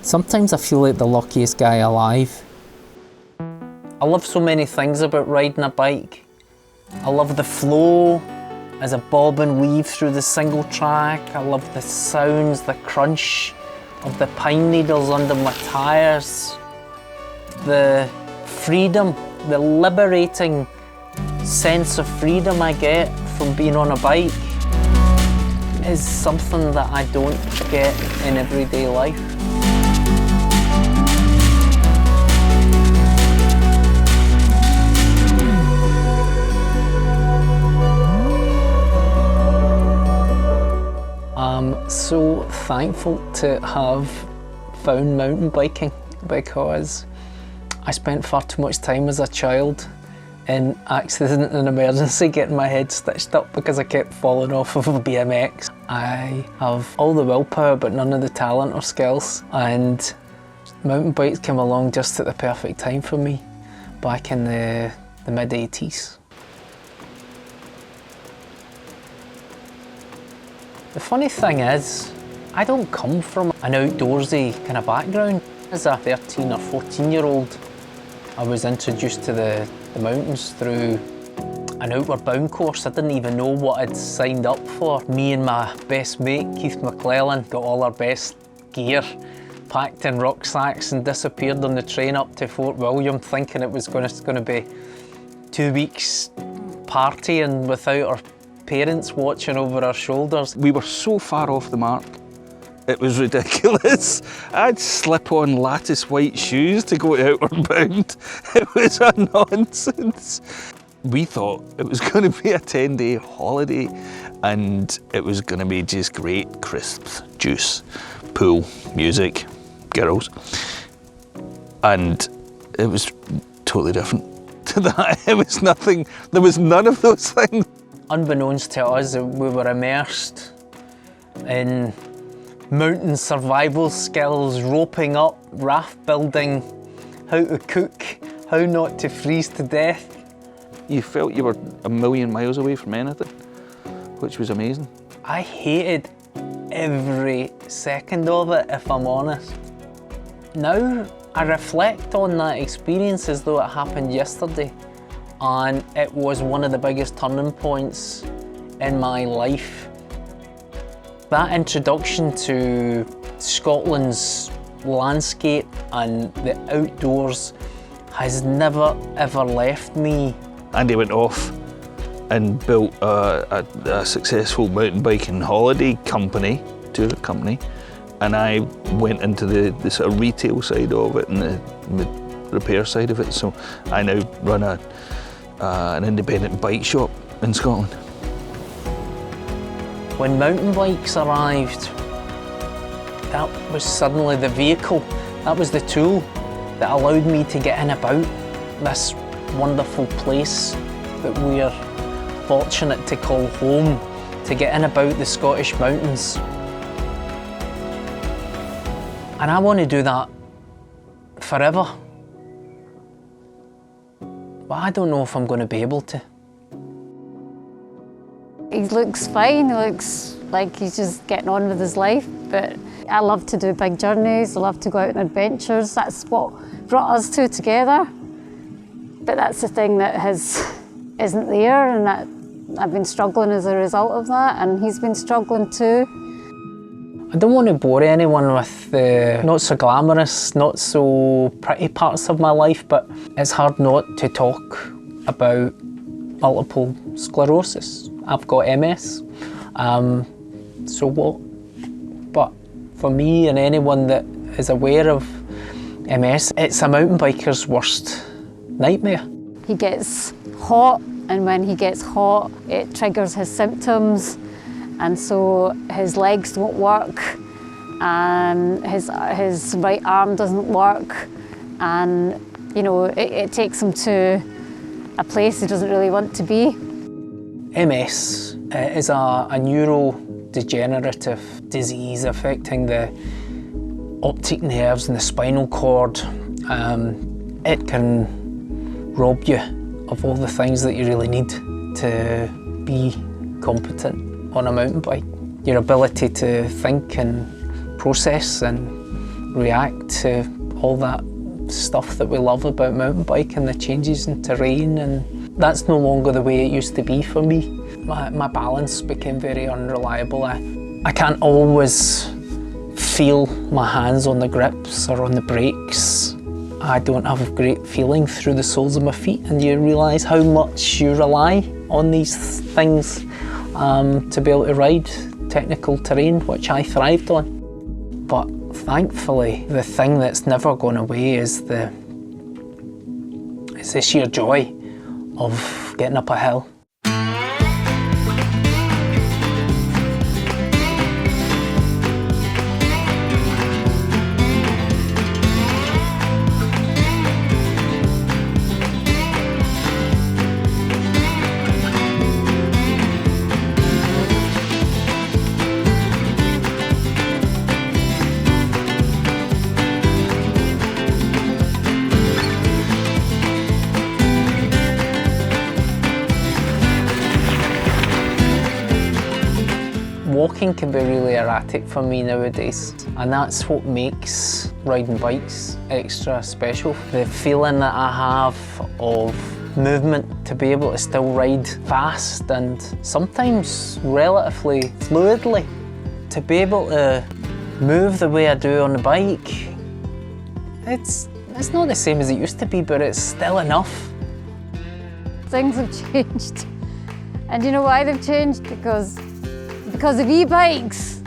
Sometimes I feel like the luckiest guy alive. I love so many things about riding a bike. I love the flow as a bob and weave through the single track. I love the sounds, the crunch of the pine needles under my tyres. The freedom, the liberating sense of freedom I get from being on a bike is something that I don't get in everyday life. I'm so thankful to have found mountain biking because I spent far too much time as a child in accident and emergency getting my head stitched up because I kept falling off of a BMX. I have all the willpower but none of the talent or skills, and mountain bikes came along just at the perfect time for me back in the mid-80s. The funny thing is, I don't come from an outdoorsy kind of background. As a 13 or 14-year-old, I was introduced to the mountains through an outward bound course. I didn't even know what I'd signed up for. Me and my best mate, Keith McClellan, got all our best gear packed in rucksacks and disappeared on the train up to Fort William, thinking it was going to be 2 weeks partying without our parents watching over our shoulders. We were so far off the mark, it was ridiculous. I'd slip on lattice white shoes to go to Outward Bound. It was a nonsense. We thought it was going to be a 10-day holiday and it was going to be just great, crisps, juice, pool, music, girls. And it was totally different to that. It was nothing, there was none of those things. Unbeknownst to us, we were immersed in mountain survival skills, roping up, raft building, how to cook, how not to freeze to death. You felt you were a million miles away from anything, which was amazing. I hated every second of it, if I'm honest. Now I reflect on that experience as though it happened yesterday. And it was one of the biggest turning points in my life. That introduction to Scotland's landscape and the outdoors has never ever left me. Andy went off and built a successful mountain biking holiday company, tour company, and I went into the sort of retail side of it and the repair side of it. So I now run an independent bike shop in Scotland. When mountain bikes arrived, that was suddenly the vehicle, that was the tool that allowed me to get in about this wonderful place that we are fortunate to call home, to get in about the Scottish mountains. And I want to do that forever. But I don't know if I'm going to be able to. He looks fine, he looks like he's just getting on with his life, but I love to do big journeys, I love to go out on adventures. That's what brought us two together. But that's the thing that isn't there, and that I've been struggling as a result of that, and he's been struggling too. I don't want to bore anyone with the not so glamorous, not so pretty parts of my life, but it's hard not to talk about multiple sclerosis. I've got MS, so what? But for me and anyone that is aware of MS, it's a mountain biker's worst nightmare. He gets hot, and when he gets hot, it triggers his symptoms. And so his legs don't work, and his right arm doesn't work, and you know it takes him to a place he doesn't really want to be. MS is a neurodegenerative disease affecting the optic nerves and the spinal cord. It can rob you of all the things that you really need to be competent on a mountain bike. Your ability to think and process and react to all that stuff that we love about mountain biking, the changes in terrain, and that's no longer the way it used to be for me. My balance became very unreliable. I can't always feel my hands on the grips or on the brakes. I don't have a great feeling through the soles of my feet, and you realise how much you rely on these things to be able to ride technical terrain, which I thrived on. But thankfully, the thing that's never gone away is the sheer joy of getting up a hill. Walking can be really erratic for me nowadays, and that's what makes riding bikes extra special. The feeling that I have of movement, to be able to still ride fast and sometimes relatively fluidly, to be able to move the way I do on the bike, it's not the same as it used to be, but it's still enough. Things have changed, and you know why they've changed? Because of e-bikes.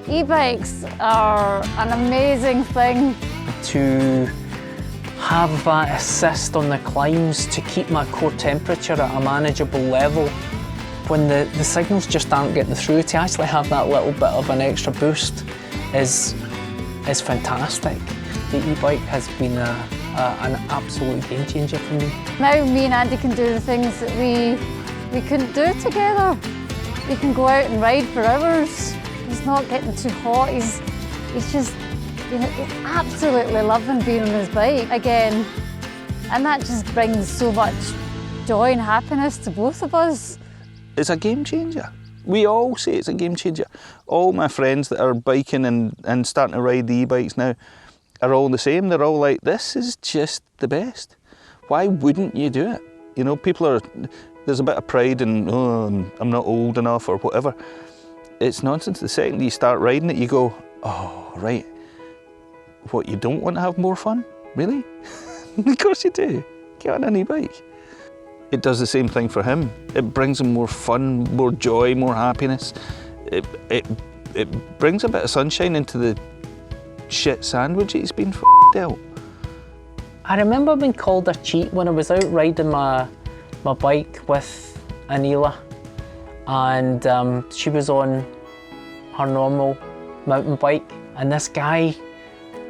E-bikes are an amazing thing. To have that assist on the climbs to keep my core temperature at a manageable level when the signals just aren't getting through, to actually have that little bit of an extra boost is fantastic. The e-bike has been an absolute game changer for me. Now me and Andy can do the things that we couldn't do together. We can go out and ride for hours. He's not getting too hot. He's just, you know, he's absolutely loving being on his bike again. And that just brings so much joy and happiness to both of us. It's a game changer. We all say it's a game changer. All my friends that are biking and starting to ride the e-bikes now are all the same. They're all like, this is just the best. Why wouldn't you do it? You know, there's a bit of pride in, oh, I'm not old enough or whatever. It's nonsense. The second you start riding it, you go, oh, right. What, you don't want to have more fun? Really? Of course you do. Get on an e-bike. It does the same thing for him. It brings him more fun, more joy, more happiness. It brings a bit of sunshine into the shit sandwich he's been dealt. I remember being called a cheat when I was out riding my bike with Anila, and she was on her normal mountain bike, and this guy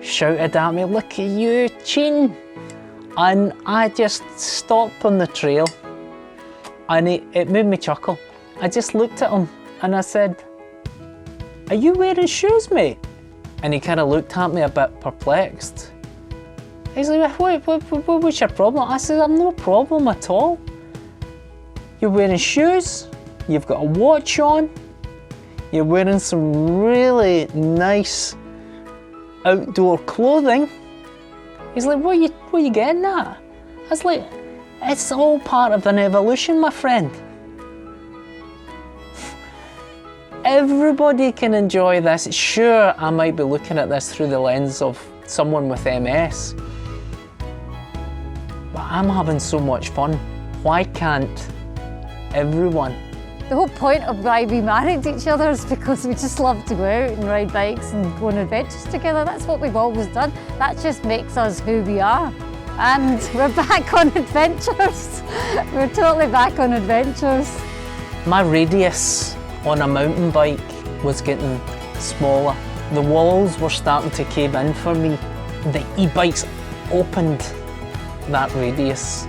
shouted at me, "Look at you cheating!" And I just stopped on the trail, and it made me chuckle. I just looked at him and I said, "Are you wearing shoes, mate?" And he kind of looked at me a bit perplexed. He's like, what's your problem? I said, "I've no problem at all. You're wearing shoes, you've got a watch on, you're wearing some really nice outdoor clothing." He's like, what are you getting at? I was like, it's all part of an evolution, my friend. Everybody can enjoy this. Sure, I might be looking at this through the lens of someone with MS, but I'm having so much fun. Why can't everyone? The whole point of why we married each other is because we just love to go out and ride bikes and go on adventures together. That's what we've always done. That just makes us who we are. And we're back on adventures. We're totally back on adventures. My radius on a mountain bike was getting smaller. The walls were starting to cave in for me. The e-bikes opened that radius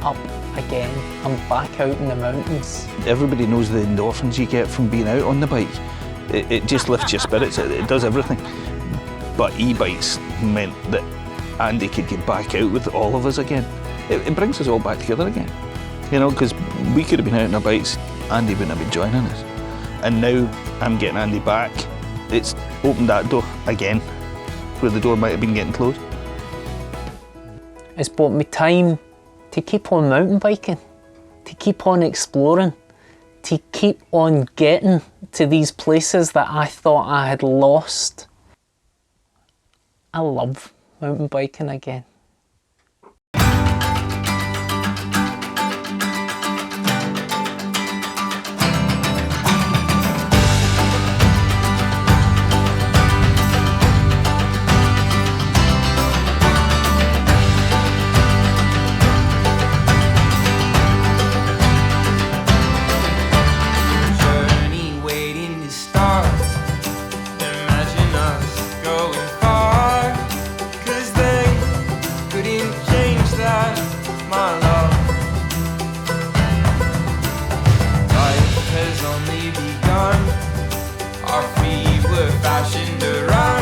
up again. I'm back out in the mountains. Everybody knows the endorphins you get from being out on the bike. It just lifts your spirits, it does everything. But e-bikes meant that Andy could get back out with all of us again. It brings us all back together again. You know, because we could have been out on our bikes, Andy wouldn't have been joining us. And now I'm getting Andy back. It's opened that door again. where the door might have been getting closed. It's bought me time to keep on mountain biking, to keep on exploring, to keep on getting to these places that I thought I had lost. I love mountain biking again. Our feet were fashioned around